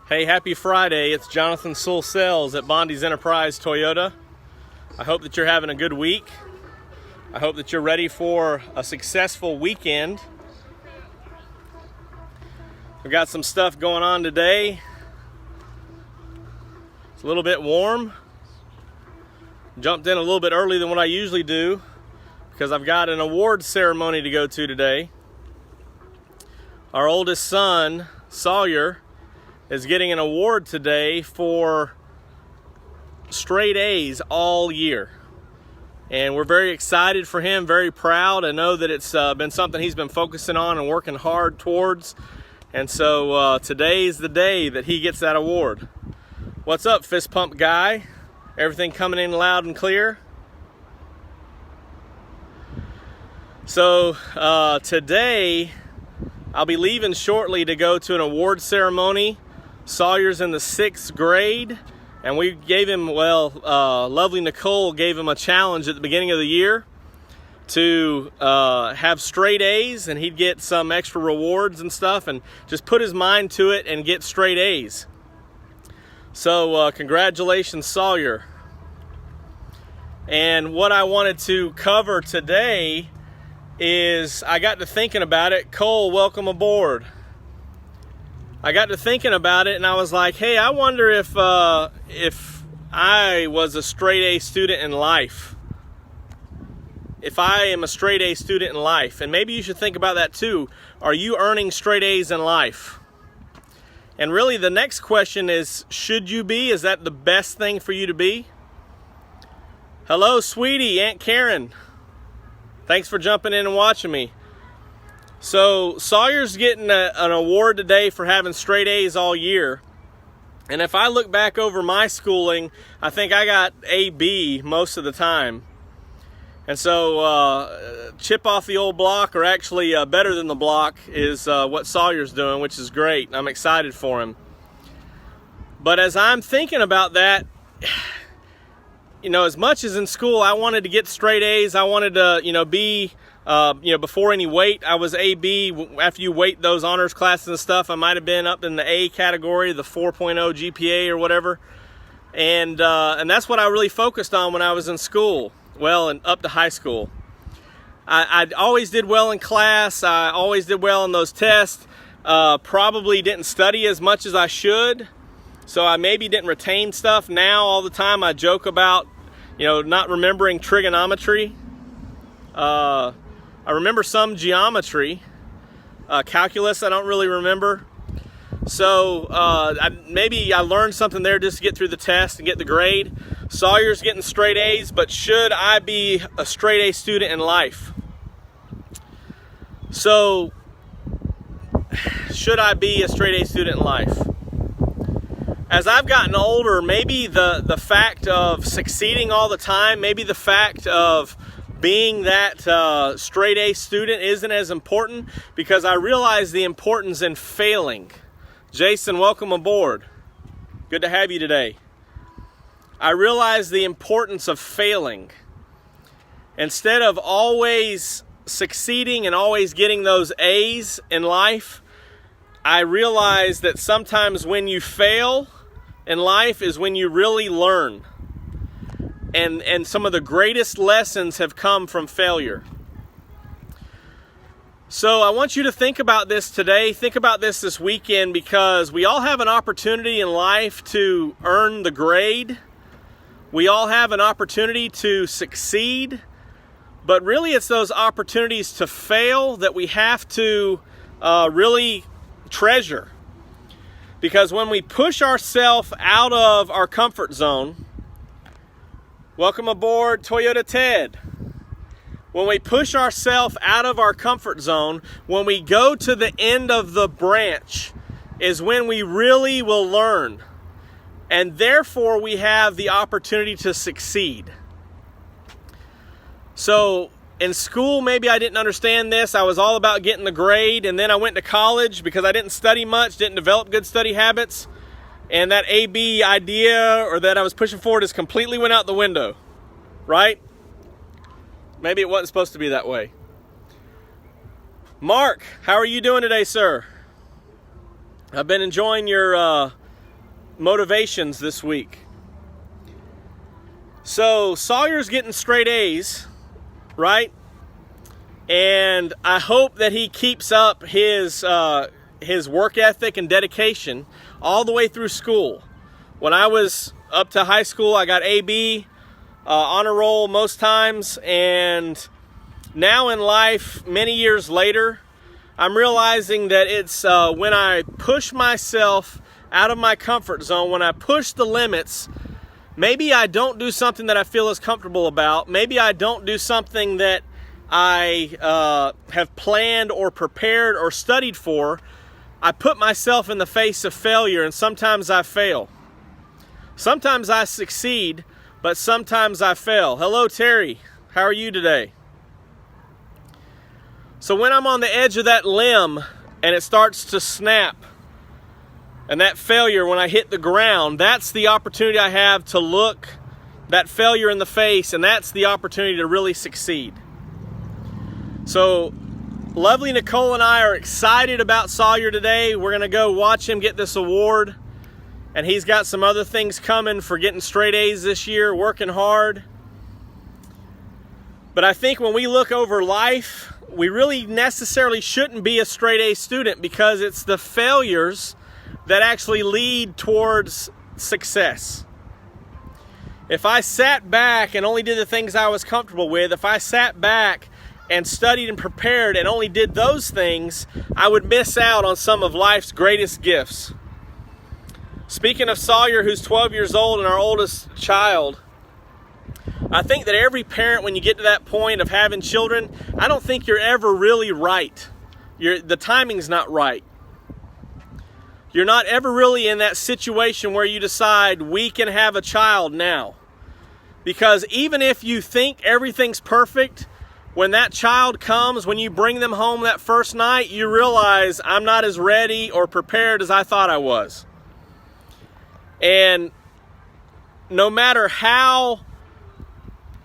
Hey, happy Friday. It's Jonathan Sewell Sells at Bondi's Enterprise Toyota. I hope that you're having a good week. I hope that you're ready for a successful weekend. We've got some stuff going on today. It's a little bit warm. Jumped in a little bit early than what I usually do because I've got an award ceremony to go to today. Our oldest son, Sawyer, is getting an award today for straight A's all year. And we're very excited for him, very proud. I know that it's been something he's been focusing on and working hard towards. And so today's the day that he gets that award. What's up, fist pump guy? Everything coming in loud and clear? So today, I'll be leaving shortly to go to an award ceremony. Sawyer's in the 6th grade, and we gave him, lovely Nicole gave him a challenge at the beginning of the year to have straight A's, and he'd get some extra rewards and stuff, and just put his mind to it and get straight A's. So congratulations, Sawyer. And what I wanted to cover today is I got to thinking about it. Cole, welcome aboard. I got to thinking about it, and I was like, hey, I wonder if I was a straight A student in life. If I am a straight A student in life, and maybe you should think about that too. Are you earning straight A's in life? And really the next question is, should you be? Is that the best thing for you to be? Hello, sweetie, Aunt Karen. Thanks for jumping in and watching me. So Sawyer's getting an award today for having straight A's all year. And if I look back over my schooling, I think I got A/B most of the time. And so chip off the old block, or actually better than the block, is what Sawyer's doing, which is great. I'm excited for him. But as I'm thinking about that, you know, as much as in school I wanted to get straight A's, I wanted to, be... before any weight, I was A/B. After you weight those honors classes and stuff, I might have been up in the A category, the 4.0 GPA or whatever. And that's what I really focused on when I was in school. Well, and up to high school. I always did well in class. I always did well in those tests. Probably didn't study as much as I should. So I maybe didn't retain stuff. Now all the time I joke about, not remembering trigonometry. I remember some geometry, calculus I don't really remember. So maybe I learned something there just to get through the test and get the grade. Sawyer's getting straight A's, but should I be a straight A student in life? So, should I be a straight A student in life? As I've gotten older, maybe the fact of succeeding all the time, maybe the fact of being that straight A student isn't as important, because I realize the importance in failing. Jason, welcome aboard. Good to have you today. I realize the importance of failing. Instead of always succeeding and always getting those A's in life, I realize that sometimes when you fail in life is when you really learn. And some of the greatest lessons have come from failure. So I want you to think about this today. Think about this weekend, because we all have an opportunity in life to earn the grade. We all have an opportunity to succeed. But really it's those opportunities to fail that we have to really treasure. Because when we push ourselves out of our comfort zone, welcome aboard, Toyota Ted. When we push ourselves out of our comfort zone, when we go to the end of the branch, is when we really will learn. And therefore, we have the opportunity to succeed. So, in school, maybe I didn't understand this. I was all about getting the grade, and then I went to college because I didn't study much, didn't develop good study habits. And that A/B idea, or that I was pushing forward, just completely went out the window, right? Maybe it wasn't supposed to be that way. Mark, how are you doing today, sir? I've been enjoying your motivations this week. So Sawyer's getting straight A's, right? And I hope that he keeps up his work ethic and dedication all the way through school. When I was up to high school, I got AB, honor roll most times, and now in life, many years later, I'm realizing that it's when I push myself out of my comfort zone, when I push the limits, maybe I don't do something that I feel as comfortable about. Maybe I don't do something that I have planned or prepared or studied for. I put myself in the face of failure, and sometimes I fail. Sometimes I succeed, but sometimes I fail. Hello, Terry. How are you today? So when I'm on the edge of that limb and it starts to snap, and that failure, when I hit the ground, that's the opportunity I have to look that failure in the face, and that's the opportunity to really succeed. So lovely Nicole and I are excited about Sawyer today. We're going to go watch him get this award, and he's got some other things coming for getting straight A's this year, working hard. But I think when we look over life, we really necessarily shouldn't be a straight A student, because it's the failures that actually lead towards success. If I sat back and only did the things I was comfortable with, if I sat back and studied and prepared and only did those things, I would miss out on some of life's greatest gifts. Speaking of Sawyer, who's 12 years old and our oldest child, I think that every parent, when you get to that point of having children, I don't think you're ever really right. The timing's not right. You're not ever really in that situation where you decide we can have a child now. Because even if you think everything's perfect, when that child comes, when you bring them home that first night, you realize I'm not as ready or prepared as I thought I was. And no matter how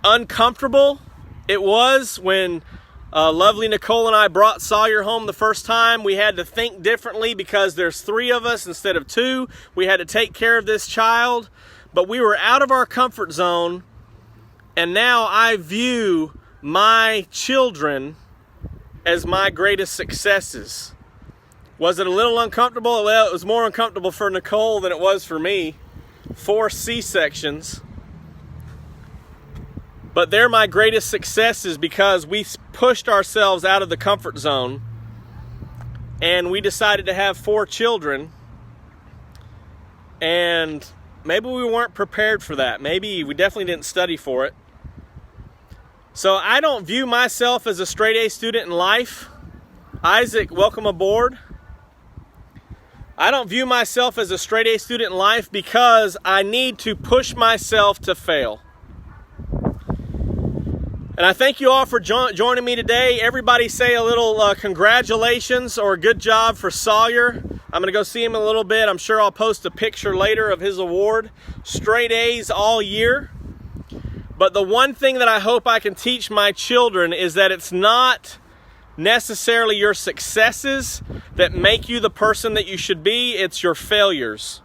uncomfortable it was when lovely Nicole and I brought Sawyer home the first time, we had to think differently because there's 3 of us instead of 2. We had to take care of this child, but we were out of our comfort zone, and now I view my children as my greatest successes. Was it a little uncomfortable? Well, it was more uncomfortable for Nicole than it was for me. 4 C-sections. But they're my greatest successes because we pushed ourselves out of the comfort zone and we decided to have 4 children. And maybe we weren't prepared for that. Maybe we definitely didn't study for it. So I don't view myself as a straight A student in life. Isaac, welcome aboard. I don't view myself as a straight A student in life because I need to push myself to fail. And I thank you all for joining me today. Everybody say a little congratulations or good job for Sawyer. I'm going to go see him in a little bit. I'm sure I'll post a picture later of his award. Straight A's all year. But the one thing that I hope I can teach my children is that it's not necessarily your successes that make you the person that you should be. It's your failures.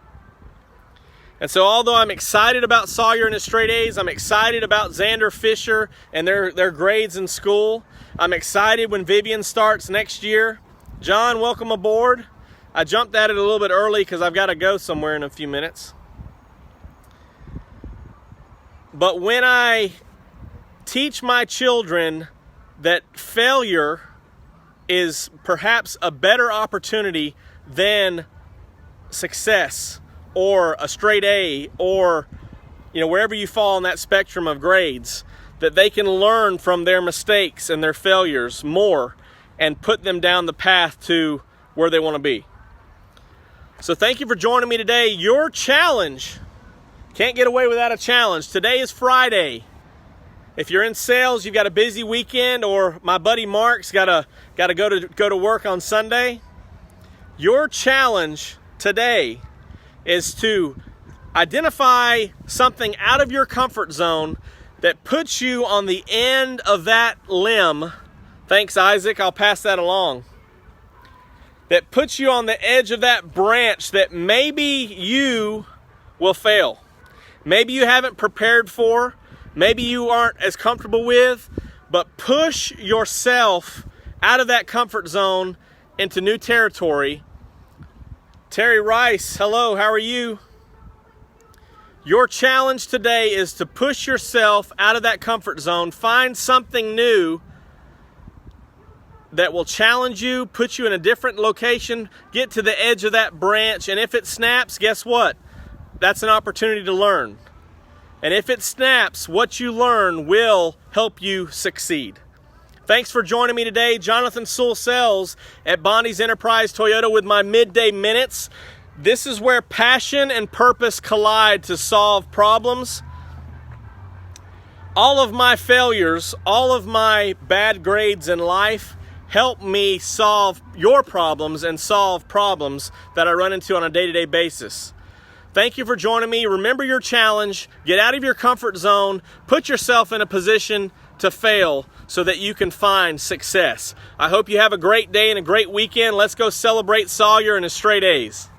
And so although I'm excited about Sawyer and his straight A's, I'm excited about Xander Fisher and their grades in school. I'm excited when Vivian starts next year. John, welcome aboard. I jumped at it a little bit early because I've got to go somewhere in a few minutes. But when I teach my children that failure is perhaps a better opportunity than success, or a straight A, or wherever you fall on that spectrum of grades, that they can learn from their mistakes and their failures more and put them down the path to where they want to be. So thank you for joining me today. Your challenge, can't get away without a challenge. Today is Friday. If you're in sales, you've got a busy weekend, or my buddy Mark's got to go to work on Sunday. Your challenge today is to identify something out of your comfort zone that puts you on the end of that limb. Thanks, Isaac. I'll pass that along. That puts you on the edge of that branch that maybe you will fail. Maybe you haven't prepared for, maybe you aren't as comfortable with, but push yourself out of that comfort zone into new territory. Terry Rice, hello, how are you? Your challenge today is to push yourself out of that comfort zone. Find something new that will challenge you, put you in a different location, get to the edge of that branch, and if it snaps, guess what? That's an opportunity to learn. And if it snaps, what you learn will help you succeed. Thanks for joining me today. Jonathan Sewell Sells at Bonnie's Enterprise Toyota with my Midday Minutes. This is where passion and purpose collide to solve problems. All of my failures, all of my bad grades in life help me solve your problems and solve problems that I run into on a day-to-day basis. Thank you for joining me. Remember your challenge. Get out of your comfort zone. Put yourself in a position to fail so that you can find success. I hope you have a great day and a great weekend. Let's go celebrate Sawyer and his straight A's.